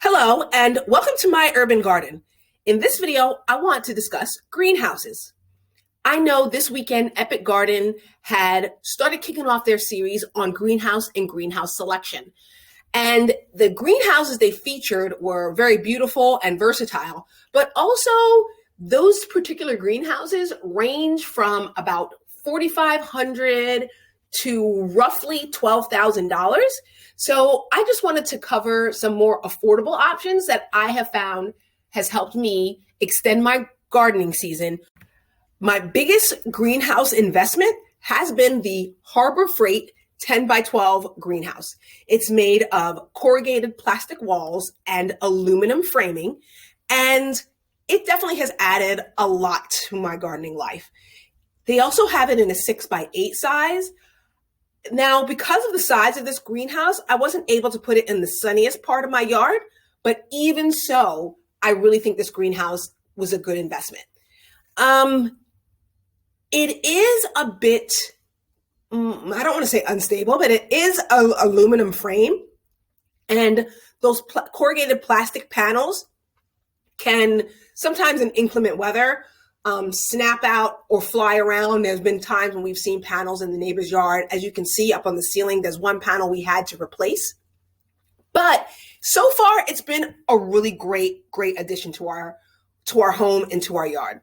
Hello, and welcome to my urban garden. In this video, I want to discuss greenhouses. I know this weekend, Epic Garden had started kicking off their series on greenhouse and greenhouse selection. And the greenhouses they featured were very beautiful and versatile, but also those particular greenhouses range from about $4,500 to roughly $12,000. So I just wanted to cover some more affordable options that I have found has helped me extend my gardening season. My biggest greenhouse investment has been the Harbor Freight 10 by 12 greenhouse. It's made of corrugated plastic walls and aluminum framing, and it definitely has added a lot to my gardening life. They also have it in a 6 by 8 size. Now, because of the size of this greenhouse, I wasn't able to put it in the sunniest part of my yard, but even so, I really think this greenhouse was a good investment. It is a bit, I don't want to say unstable, but it is an aluminum frame, and those corrugated plastic panels can sometimes in inclement weather snap out or fly around. There's been times when we've seen panels in the neighbor's yard. As you can see up on the ceiling, there's one panel we had to replace. But so far, it's been a really great addition to our home and to our yard.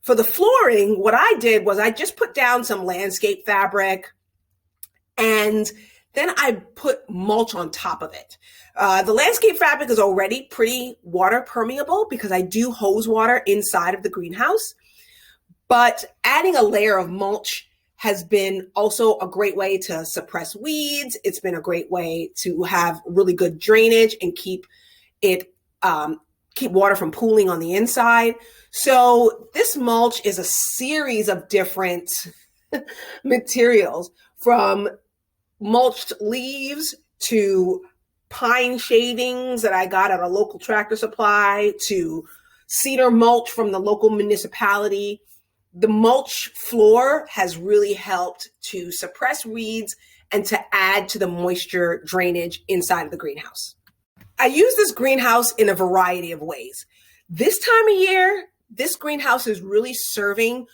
For the flooring, what I did was I just put down some landscape fabric, and then I put mulch on top of it. The landscape fabric is already pretty water permeable because I do hose water inside of the greenhouse. But adding a layer of mulch has been also a great way to suppress weeds. It's been a great way to have really good drainage and keep water from pooling on the inside. So this mulch is a series of different materials, from mulched leaves to pine shavings that I got at a local Tractor Supply to cedar mulch from the local municipality. The mulch floor has really helped to suppress weeds and to add to the moisture drainage inside of the greenhouse. I use this greenhouse in a variety of ways. This time of year, this greenhouse is really serving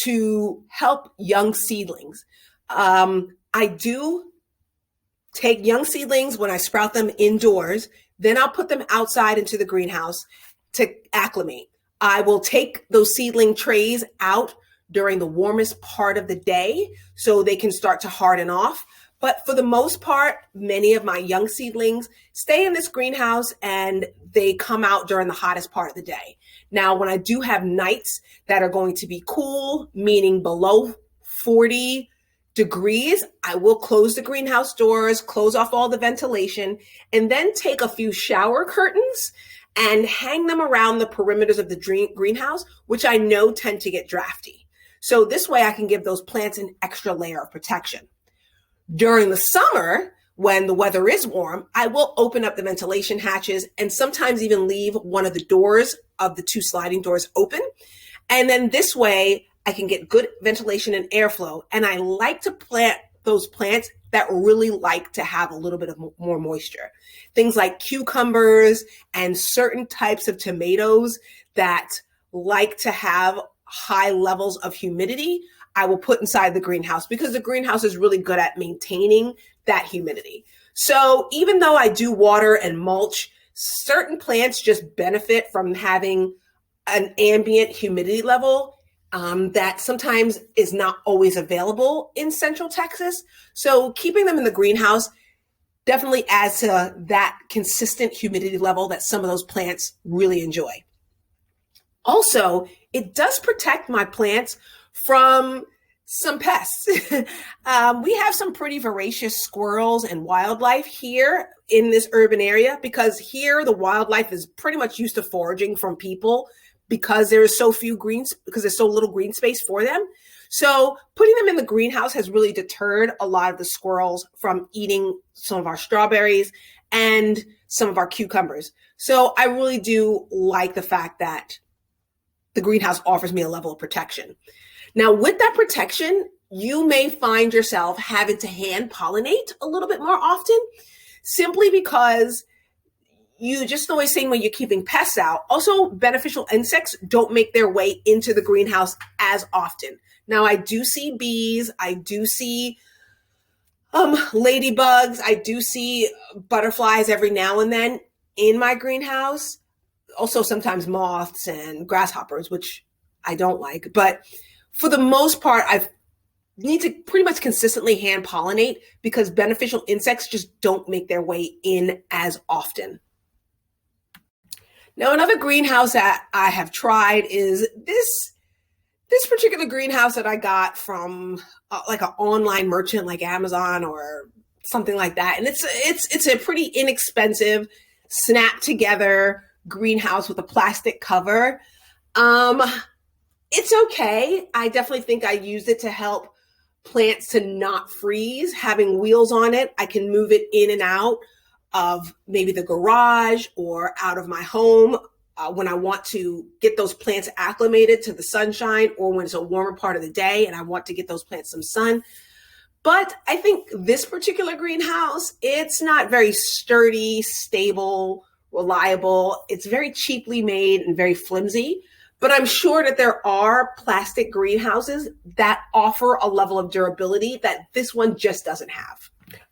to help young seedlings. I do take young seedlings when I sprout them indoors, then I'll put them outside into the greenhouse to acclimate. I will take those seedling trays out during the warmest part of the day so they can start to harden off. But for the most part, many of my young seedlings stay in this greenhouse and they come out during the hottest part of the day. Now, when I do have nights that are going to be cool, meaning below 40 degrees, I will close the greenhouse doors, close off all the ventilation, and then take a few shower curtains and hang them around the perimeters of the greenhouse, which I know tend to get drafty. So this way I can give those plants an extra layer of protection. During the summer, when the weather is warm, I will open up the ventilation hatches and sometimes even leave one of the doors of the 2 sliding doors open. And then this way I can get good ventilation and airflow. And I like to plant those plants that really like to have a little bit of more moisture. Things like cucumbers and certain types of tomatoes that like to have high levels of humidity, I will put inside the greenhouse because the greenhouse is really good at maintaining that humidity. So even though I do water and mulch, certain plants just benefit from having an ambient humidity level that sometimes is not always available in Central Texas. So keeping them in the greenhouse definitely adds to that consistent humidity level that some of those plants really enjoy. Also, it does protect my plants from some pests. We have some pretty voracious squirrels and wildlife here in this urban area because here the wildlife is pretty much used to foraging from people because there's so little green space for them. So putting them in the greenhouse has really deterred a lot of the squirrels from eating some of our strawberries and some of our cucumbers. So I really do like the fact that the greenhouse offers me a level of protection. Now, with that protection, you may find yourself having to hand pollinate a little bit more often, simply because you just the way same way you're keeping pests out. Also, beneficial insects don't make their way into the greenhouse as often. Now, I do see bees, I do see ladybugs, I do see butterflies every now and then in my greenhouse. Also, sometimes moths and grasshoppers, which I don't like. But for the most part, I need to pretty much consistently hand pollinate because beneficial insects just don't make their way in as often. Now, another greenhouse that I have tried is this particular greenhouse that I got from like an online merchant like Amazon or something like that. And it's a pretty inexpensive, snap together greenhouse with a plastic cover. It's okay. I definitely think I used it to help plants to not freeze. Having wheels on it, I can move it in and out of maybe the garage or out of my home when I want to get those plants acclimated to the sunshine, or when it's a warmer part of the day and I want to get those plants some sun. But I think this particular greenhouse, it's not very sturdy, stable, reliable. It's very cheaply made and very flimsy. But I'm sure that there are plastic greenhouses that offer a level of durability that this one just doesn't have.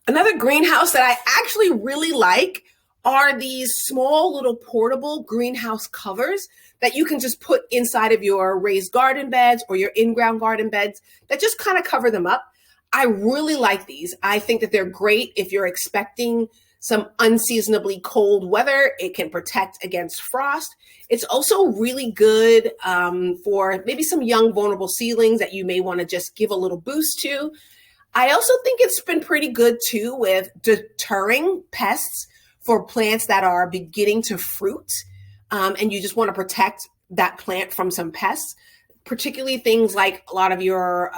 Another greenhouse that I actually really like are these small little portable greenhouse covers that you can just put inside of your raised garden beds or your in-ground garden beds that just kind of cover them up. I really like these. I think that they're great if you're expecting some unseasonably cold weather. It can protect against frost. It's also really good for maybe some young vulnerable seedlings that you may want to just give a little boost to. I also think it's been pretty good too with deterring pests for plants that are beginning to fruit, and you just want to protect that plant from some pests, particularly things like a lot of your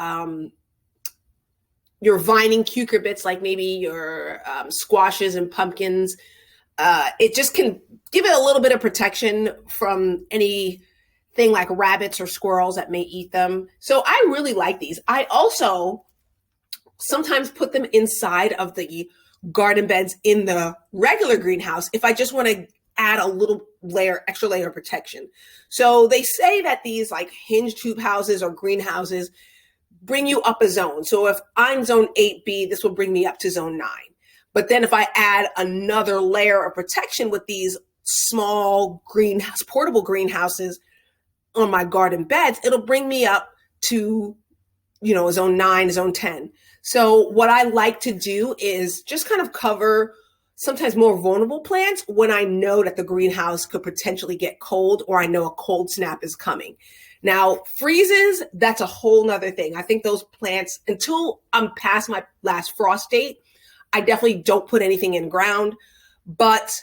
vining cucurbits, like maybe your squashes and pumpkins. It just can give it a little bit of protection from anything like rabbits or squirrels that may eat them. So I really like these. I also sometimes put them inside of the garden beds in the regular greenhouse if I just want to add a little extra layer of protection. So they say that these like hinge tube houses or greenhouses bring you up a zone. So if I'm zone 8B, this will bring me up to zone 9. But then if I add another layer of protection with these small portable greenhouses on my garden beds, it'll bring me up to, zone 9, zone 10. So what I like to do is just kind of cover sometimes more vulnerable plants when I know that the greenhouse could potentially get cold, or I know a cold snap is coming. Now, freezes, that's a whole nother thing. I think those plants, until I'm past my last frost date, I definitely don't put anything in ground. But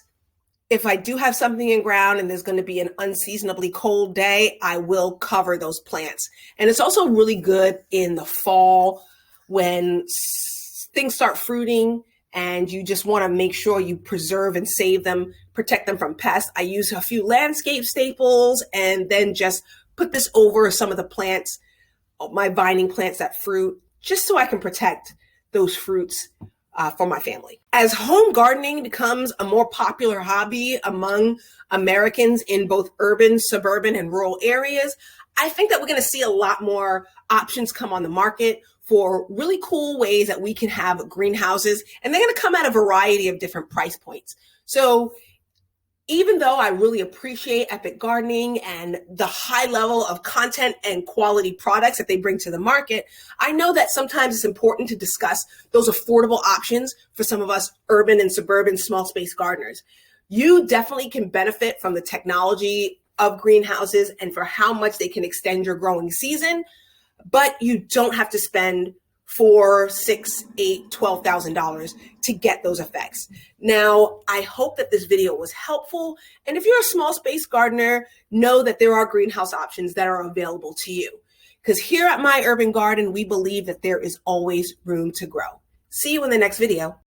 if I do have something in ground and there's going to be an unseasonably cold day, I will cover those plants. And it's also really good in the fall when things start fruiting and you just want to make sure you preserve and save them, protect them from pests. I use a few landscape staples and then just put this over some of the plants, my vining plants that fruit, just so I can protect those fruits for my family. As home gardening becomes a more popular hobby among Americans in both urban, suburban, and rural areas, I think that we're going to see a lot more options come on the market for really cool ways that we can have greenhouses, and they're going to come at a variety of different price points. So even though I really appreciate Epic Gardening and the high level of content and quality products that they bring to the market, I know that sometimes it's important to discuss those affordable options for some of us urban and suburban small space gardeners. You definitely can benefit from the technology of greenhouses and for how much they can extend your growing season, but you don't have to spend $4,000, $6,000, $8,000, $12,000 to get those effects. Now, I hope that this video was helpful. And if you're a small space gardener, know that there are greenhouse options that are available to you. Because here at My Urban Garden, we believe that there is always room to grow. See you in the next video.